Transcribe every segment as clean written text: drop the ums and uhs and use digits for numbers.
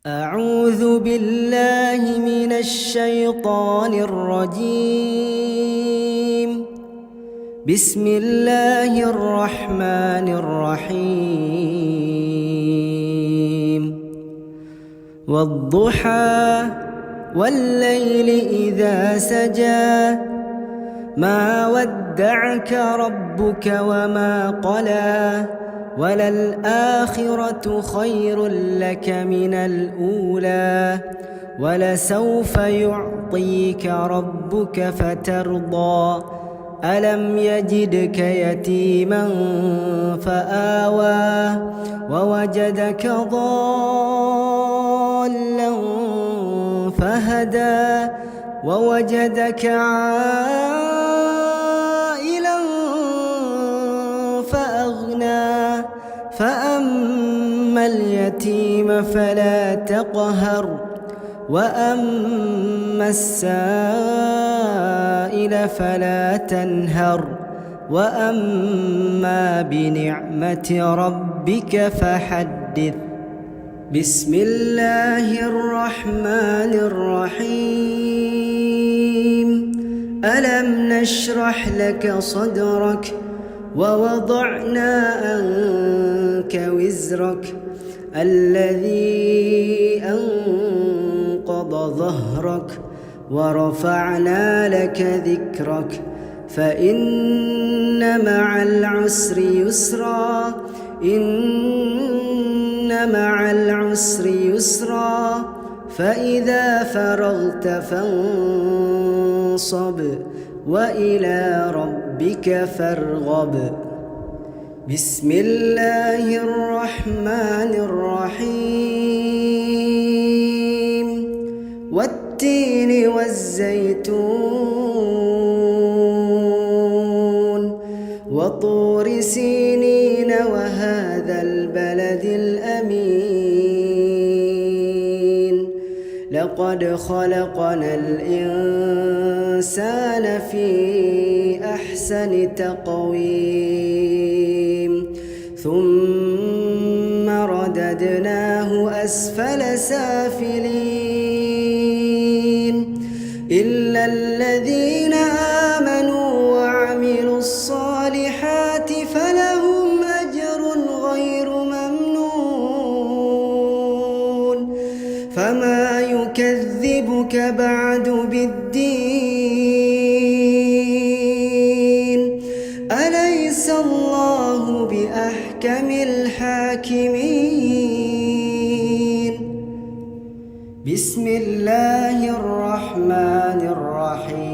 أعوذ بالله من الشيطان الرجيم. بسم الله الرحمن الرحيم. والضحى والليل إذا سجى ما ودعك ربك وما قلى وللآخرة خير لك من الأولى ولسوف يعطيك ربك فترضى ألم يجدك يتيما فآوى ووجدك ضالا فهدى ووجدك عائلا فأغنى فأما اليتيم فلا تقهر وأما السائل فلا تنهر وأما بنعمة ربك فحدث. بسم الله الرحمن الرحيم. ألم نشرح لك صدرك ووضعنا عنك وزرك الذي أنقض ظهرك ورفعنا لك ذكرك فإن مع العسر يسرا إن مع العسر يسرا فإذا فرغت فانصب وإلى ربك فارغب. بسم الله الرحمن الرحيم. والتين والزيتون وطور سينين وهذا البلد الأمين لقد خلقنا الإنسان في أحسن تقويم ثم رددناه أسفل سافلين إلا الذين آمنوا وعملوا الصالحات فلهم أجر غير ممنون فما يكذبك بعد بالدين أليس الله بأحكم الحاكمين. بسم الله الرحمن الرحيم.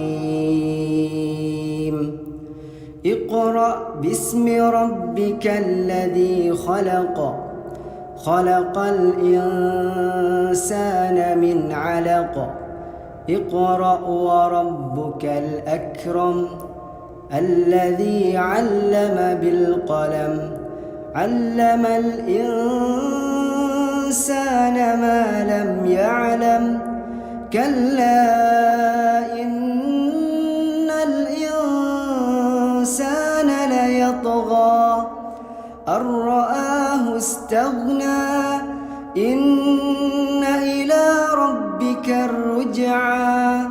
اقرأ باسم ربك الذي خلق خلق الإنسان من علق اقرأ وربك الأكرم الذي علم بالقلم علم الإنسان ما لم يعلم كلا إن الإنسان ليطغى أن رآه استغنى إن إلى ربك الرجعى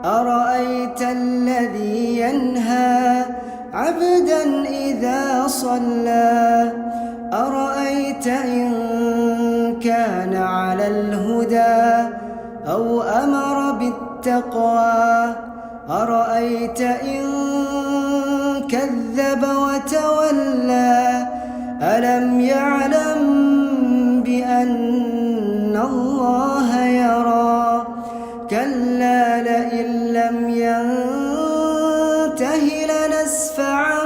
أرأيت الذي ينهى عبدا إذا صلى أرأيت إن كان على الهدى أو أمر بالتقوى أرأيت إن كذب وتولى ألم يعلم بأن الله يرى كلا لئن لم ينته لنسفعا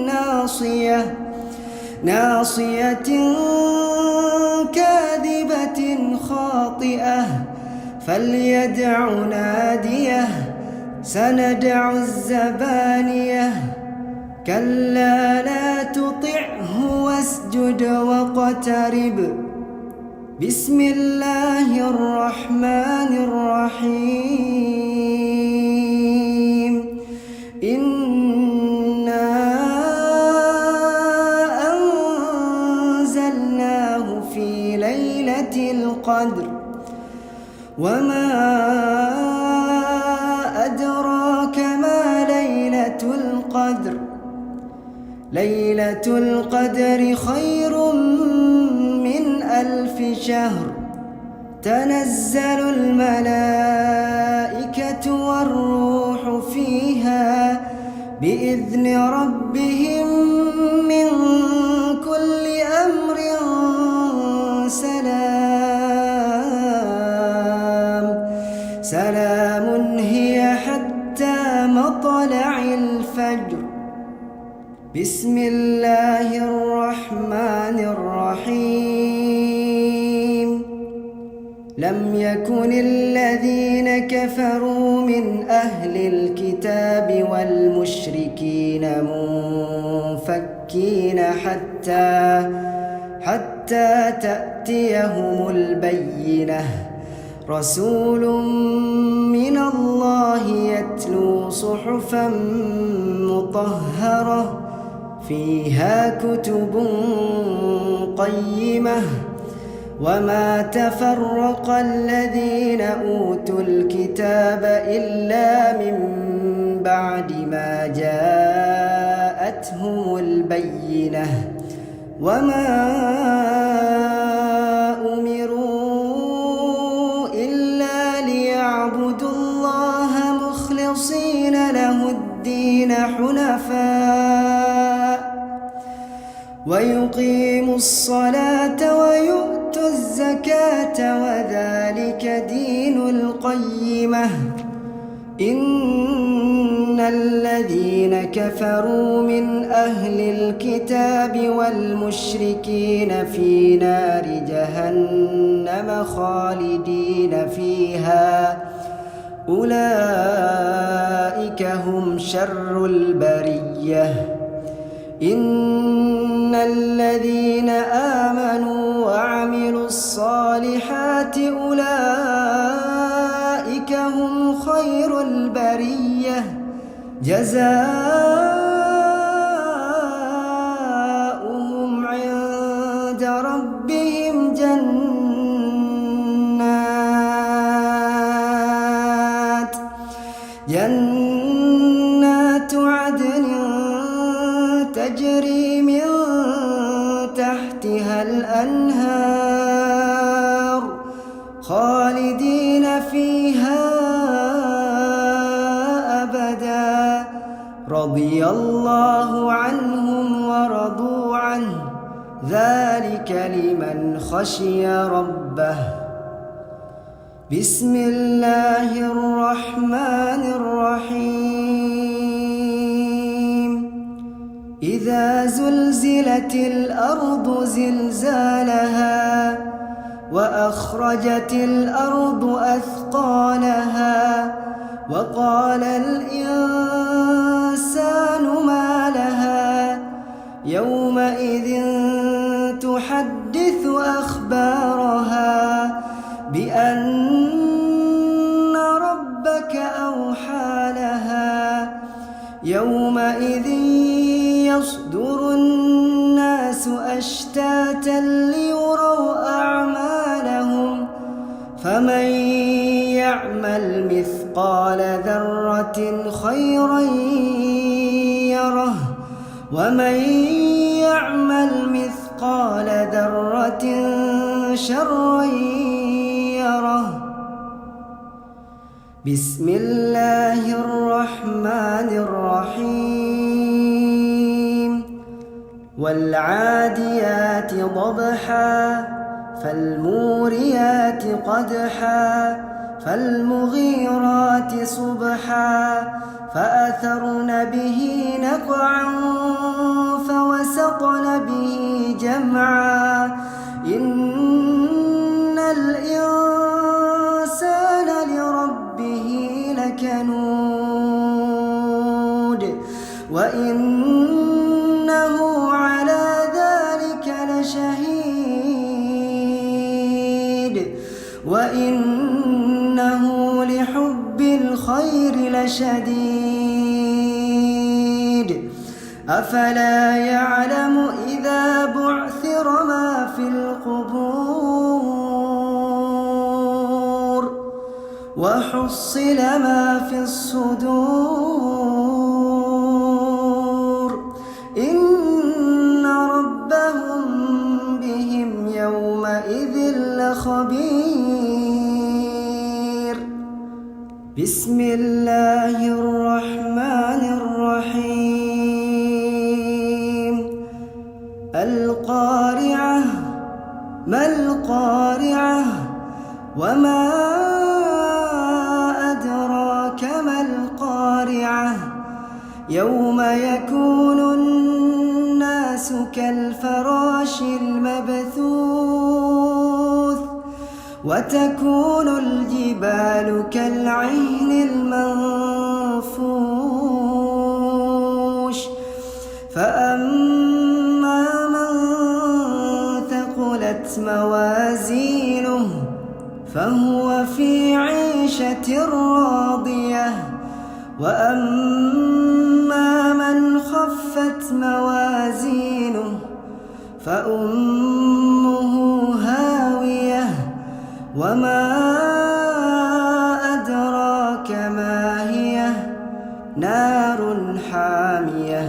بالناصية ناصية كاذبة خاطئة فليدع ناديه سندع الزبانية كلا لا تطعه واسجد واقترب. بسم الله الرحمن الرحيم. إنا أنزلناه في ليلة القدر وما أدراك ما ليلة القدر ليلة القدر خير من 1000 شهر تنزل الملائكة والروح فيها بإذن ربهم من كل أمر سلام هي حتى مطلع الفجر. بسم الله الرحمن الرحيم. لم يكن الذين كفروا من أهل الكتاب والمشركين منفكين حتى تأتيهم البينة. رسول من الله يتلو صحفا مطهرة فيها كتب قيمة. وما تفرق الذين أوتوا الكتاب إلا من بعد ما جاءتهم البينة. وما أمروا إلا ليعبدوا الله مخلصين له الدين حنفاء ويقيموا الصلاة ويؤتوا الزكاة وذلك دين القيمة. إن الذين كفروا من أهل الكتاب والمشركين في نار جهنم خالدين فيها أولئك هم شر البرية. إن الذين آمنوا وعملوا الصالحات أولئك هم خير البرية. جزاؤهم عند ربهم جنات عدن تجري من تحتها الأنهار خالدين فيها أبدا. رضي الله عنهم ورضوا عنه ذلك لمن خشي ربه. بسم الله الرحمن الرحيم. إذا زلزلت الأرض زلزالها وأخرجت الأرض أثقالها وقال الإنسان ما لها يومئذ تحدث أخبارها بأن ربك أوحى لها. يومئذ يصدر الناس أشتاتا ليروا أعمالهم فمن يعمل مثقال ذرة خيرا يره ومن يعمل مثقال ذرة شرا يره. بسم الله الرحمن الرحيم. والعاديات ضبحا فالموريات قدحا فالمغيرات صبحا فأثرن به نقعا فوسطن به جمعا. إن الإنسان لربه لكنود وإنه على ذلك لشهيد وإنه لحب الخير لشديد. أفلا يعلم إذا بعثر ما في القبور وحصل ما في الصدور إن ربهم بهم يومئذ لخبير. بسم الله الرحمن الرحيم. القارعة ما القارعة وما أدراك ما القارعة يوم يكون الناس كالفراش المبثوث وتكون الجبال كالعهن المنفوش فأما من ثقلت موازينه فهو في عيشة راضية وأما من خفت موازينه فأمه هاوية وما أدراك ما هي نار حامية.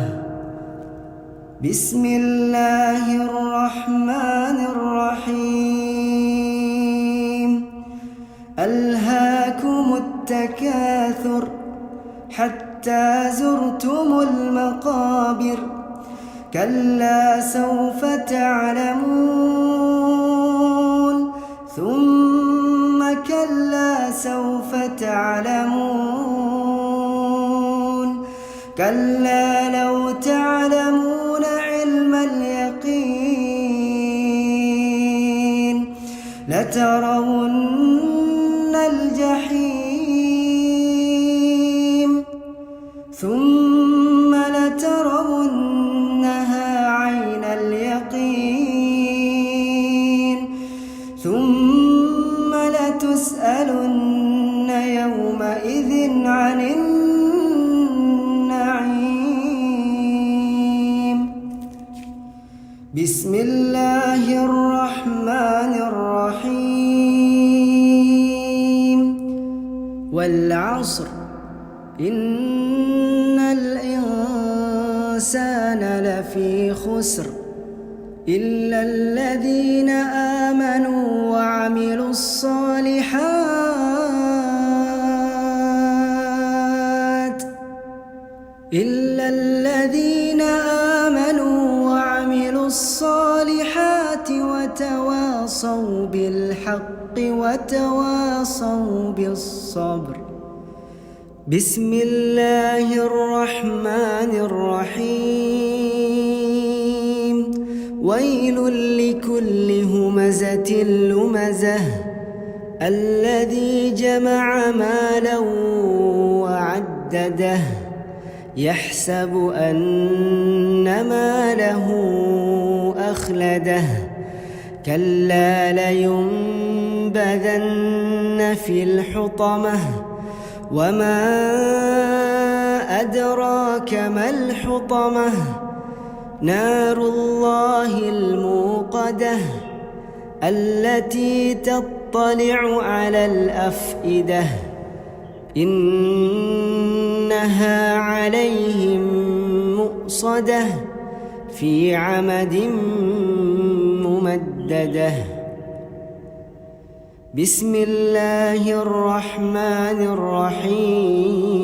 بسم الله الرحمن الرحيم. ألهاكم التكاثر حتى زرتم المقابر كلا سوف تعلمون ثم كلا سوف تعلمون كلا لو تعلمون علم اليقين لترون الجحيم ثم لترونها عين اليقين ثم لتسألن يومئذ عن النعيم. بسم الله الرحمن الرحيم. والعصر إن الإنسان لفي خسر إلا الذين آمنوا وعملوا الصالحات وتواصوا بالحق وتواصوا بالصبر. بسم الله الرحمن الرحيم. ويل لكل همزة لمزة الذي جمع مالا وعدده يحسب أن ماله أخلده كلا لينبذن في الحطمة وما أدراك ما الحطمة نار الله الموقدة التي تطلع على الأفئدة إنها عليهم مؤصدة في عمد ممددة. بسم الله الرحمن الرحيم.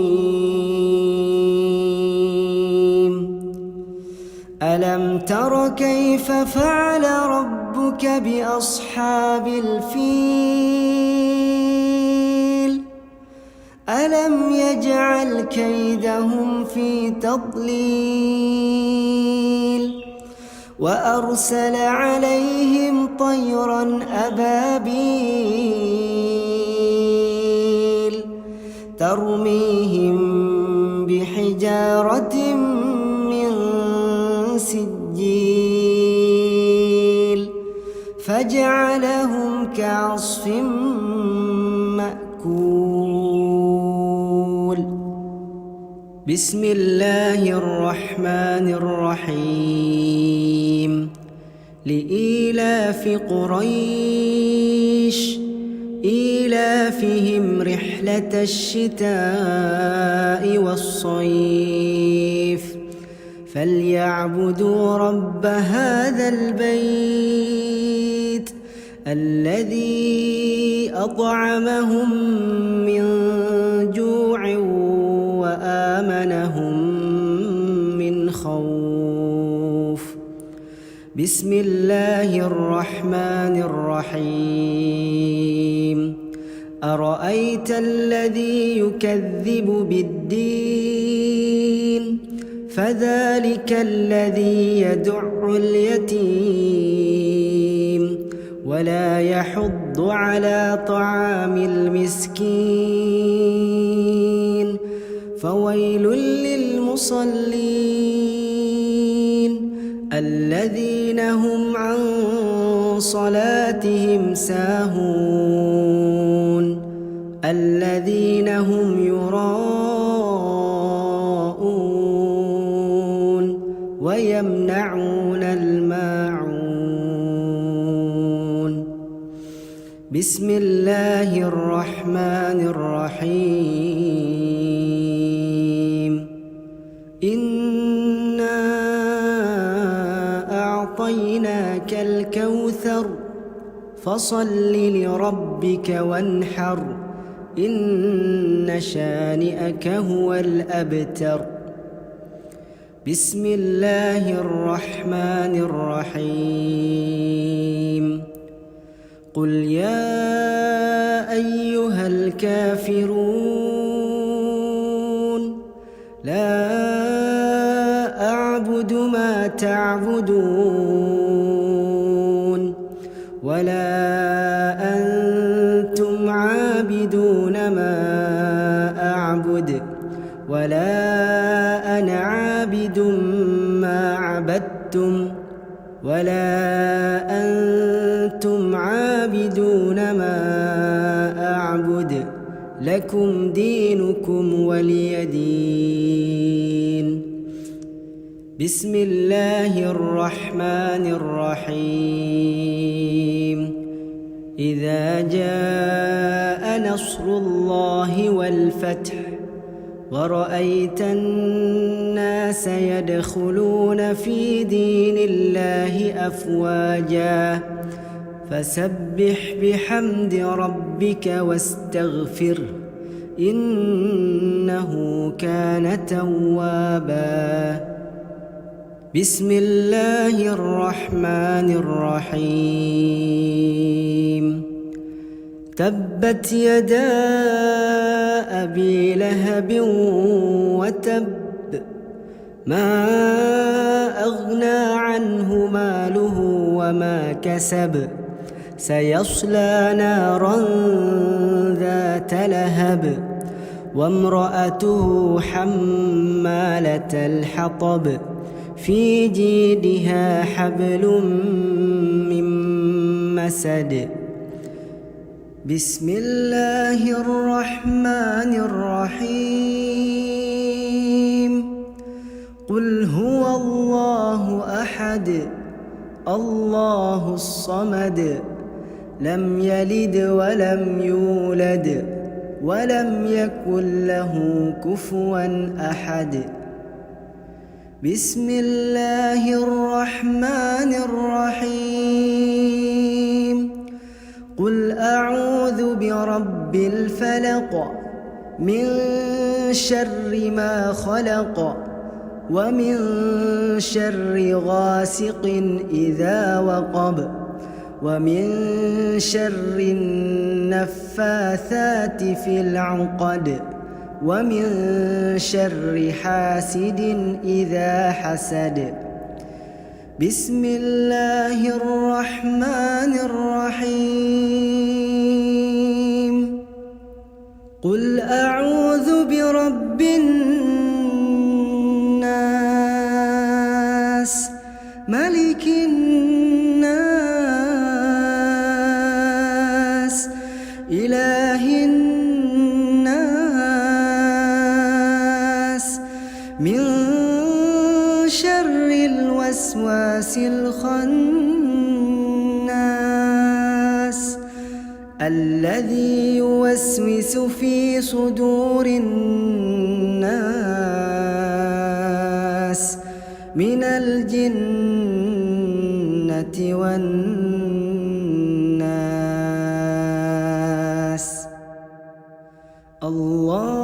ألم تر كيف فعل ربك بأصحاب الفيل ألم يجعل كيدهم في تضليل وأرسل عليهم طيرا أبابيل ترميهم بحجارة من سجيل فجعلهم كعصف مأكول. بسم الله الرحمن الرحيم. لإيلاف قريش إيلافهم رحلة الشتاء والصيف فليعبدوا رب هذا البيت الذي أطعمهم من جوع وآمنهم من خوف. بسم الله الرحمن الرحيم. أرأيت الذي يكذب بالدين فذلك الذي يدع اليتيم ولا يحض على طعام المسكين فويل للمصلين الذين هم عن صلاتهم ساهون الذين هم يراءون ويمنعون الماعون. بسم الله الرحمن الرحيم. إنا أعطيناك الكوثر فصل لربك وانحر إن شانئك هو الأبتر. بسم الله الرحمن الرحيم. قل يا أيها الكافرون لا أعبد ما تعبدون ولا أنتم عابدون ما أعبد ولا أنا عابد ما عبدتم ولا أنتم عابدون ما أعبد لكم دينكم ولي دين. بسم الله الرحمن الرحيم. إذا جاء نصر الله والفتح ورأيت الناس يدخلون في دين الله أفواجا فسبح بحمد ربك واستغفره إنه كان توابا. بسم الله الرحمن الرحيم. تبت يدا أبي لهب وتب ما أغنى عنه ماله وما كسب سيصلى نارا ذات لهب وامرأته حمالة الحطب في جيدها حبل من مسد. بسم الله الرحمن الرحيم. قل هو الله أحد الله الصمد لم يلد ولم يولد ولم يكن له كفوا أحد. بسم الله الرحمن الرحيم. قل أعوذ برب الفلق من شر ما خلق ومن شر غاسق إذا وقب ومن شر النفاثات في العقد ومن شر حاسد إذا حسد. بسم الله الرحمن الرحيم. قل أعوذ برب الناس ملك الناس إله الناس من شر الوسواس الخناس الذي يوسوس في صدور الناس من الجنة والناس.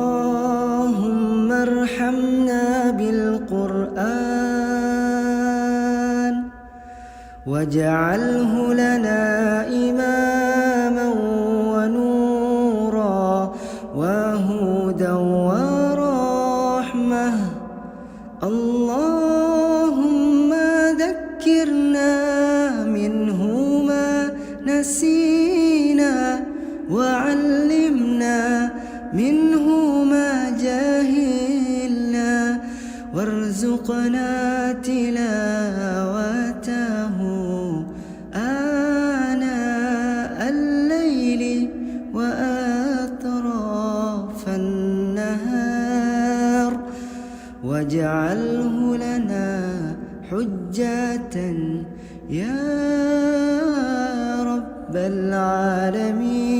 اللهم ارحمنا بالقرآن واجعله لنا إماما ونورا وهدى ورحمة. اللهم ذكرنا منه ما نسينا وعلمنا منه ما جهلنا وارزقنا تلاوته آناء الليل وأطراف النهار واجعله لنا حجة يا رب العالمين.